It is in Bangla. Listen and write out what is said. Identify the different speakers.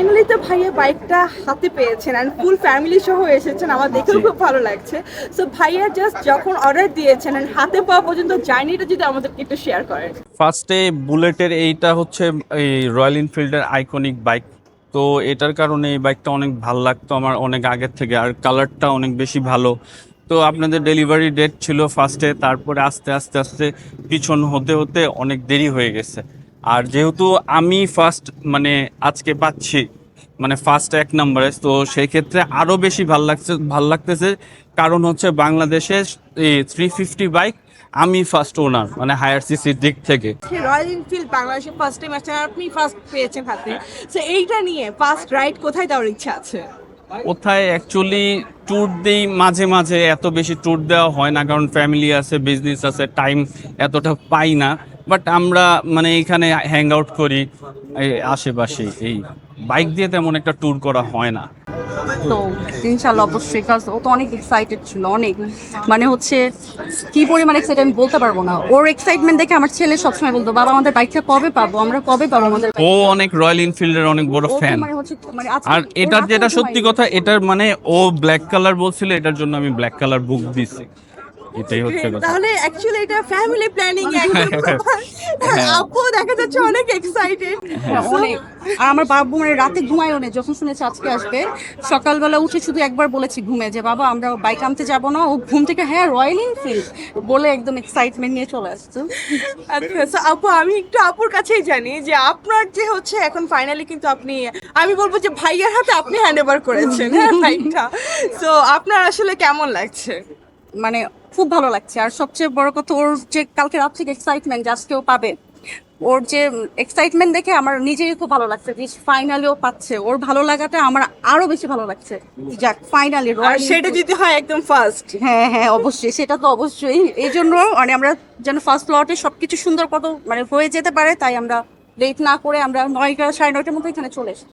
Speaker 1: ফাইনালি তো ভাইয়া বাইকটা হাতে পেয়েছেন আর ফুল ফ্যামিলি সহ এসেছেন, আমার দেখেও খুব ভালো লাগছে। সো ভাইয়া জাস্ট যখন অর্ডার দিয়েছেন and হাতে পাওয়া পর্যন্ত জার্নিটা যদি আমাদেরকে একটু শেয়ার করেন।
Speaker 2: ফার্স্টে বুলেটের এইটা হচ্ছে এই রয়্যাল এনফিল্ডের আইকনিক বাইক। তো এটার কারণে এই বাইকটা অনেক ভালো লাগতো আমার অনেক আগের থেকে, আর কালারটা অনেক বেশি ভালো। তো আপনাদের ডেলিভারি ডেট ছিল ফার্স্টে, তারপরে আস্তে আস্তে আস্তে পিছন হতে হতে অনেক দেরি হয়ে গেছে। আর যেহেতু আমি ফার্স্ট মানে আজকে পাচ্ছি মানে ফার্স্ট এক নম্বরে, তো সেই ক্ষেত্রে আরও বেশি ভাল লাগতেছে। কারণ হচ্ছে বাংলাদেশে এই 350 বাইক আমি ফার্স্ট ওনার, মানে হায়ার সিসির দিক থেকে।
Speaker 1: রয়্যাল এনফিল্ড বাংলাদেশে ফার্স্ট টাইম আসছেন আর আপনি ফার্স্ট পেয়েছেন হাতে। সো এইটা নিয়ে ফার্স্ট রাইড কোথায় যাওয়ার ইচ্ছা আছে?
Speaker 2: কোথায় অ্যাকচুয়ালি ট্যুর দিই মাঝে মাঝে, এত বেশি ট্যুর দেওয়া হয় না, কারণ ফ্যামিলি আছে, বিজনেস আছে, টাইম এতটা পাই না। বাট আমরা মানে এইখানে হ্যাং আউট করি এই আশেপাশে, এই বাইক দিয়ে তেমন একটা ট্যুর করা হয় না।
Speaker 3: তো ইনশাল্লাহ অবশ্যই, কারণ ও তো অনেক এক্সাইটেড ছিল, অনেক মানে হচ্ছে কি পরিমাণ এক্সাইটেড আমি বলতে পারবো না। ওর এক্সাইটমেন্ট দেখে আমার ছেলে সবসময় বলতো, বাবা আমাদের বাইকটা কবে পাবো, আমরা কবে পাবো আমাদের
Speaker 2: ও অনেক রয়্যাল এনফিল্ডের অনেক বড়
Speaker 3: ও তো
Speaker 2: ফ্যান।
Speaker 3: মানে হচ্ছে মানে আজকে
Speaker 2: আর
Speaker 3: ওর
Speaker 2: এটার
Speaker 3: হাতে
Speaker 2: যেটা
Speaker 3: ঘুমাই।
Speaker 2: সত্যি কথা, এটার মানে ও ব্ল্যাক কালার বলছিল, এটার জন্য আমি ব্ল্যাক কালার বুক দিছি, এটাই হচ্ছে কথা।
Speaker 1: তাহলে অ্যাকচুয়ালি এটা ফ্যামিলি প্ল্যানিং একদম। আপু দেখা যাচ্ছে অনেক এক্সাইটেড।
Speaker 3: হ্যাঁ, অনেক। আর আমার বাবু মানে রাতে ঘুমায়ও না, যখন শুনেছে আজকে আসবে সকালবেলা উঠে শুধু একবার বলেছি ঘুমে যে বাবা আমরা বাইক আনতে যাবো না, ও ঘুম থেকে হ্যাঁ রয়্যাল এনফিল্ড বলে একদম এক্সাইটমেন্ট নিয়ে চলে আসছে।
Speaker 1: আচ্ছা so আপু আমি একটু আপুর কাছেই জানি যে আপনার যে হচ্ছে এখন ফাইনালি কিন্তু আপনি, আমি বলবো যে ভাইয়ার হাতে আপনি হ্যান্ড ওভার করেছেন হ্যাঁ বাইকটা। সো আপনার আসলে কেমন লাগছে?
Speaker 3: মানে খুব ভালো লাগছে। আর সবচেয়ে বড় কথা ওর যে কালকে রাত থেকে এক্সাইটমেন্ট আজকে ও পাবে, ওর যে এক্সাইটমেন্ট দেখে আমার নিজেই খুব ভালো লাগছে যে ফাইনালি ও পাচ্ছে। ওর ভালো লাগাটা আমার আরো বেশি ভালো লাগছে। যাক ফাইনালি
Speaker 1: আর সেটা যদি হয় একদম ফার্স্ট।
Speaker 3: হ্যাঁ হ্যাঁ অবশ্যই, সেটা তো অবশ্যই। এই জন্য মানে আমরা যেন ফার্স্ট লটে সবকিছু সুন্দর কত মানে হয়ে যেতে পারে, তাই আমরা লেট না করে আমরা 9টা 9:30টার মধ্যে এখানে চলে এসেছি।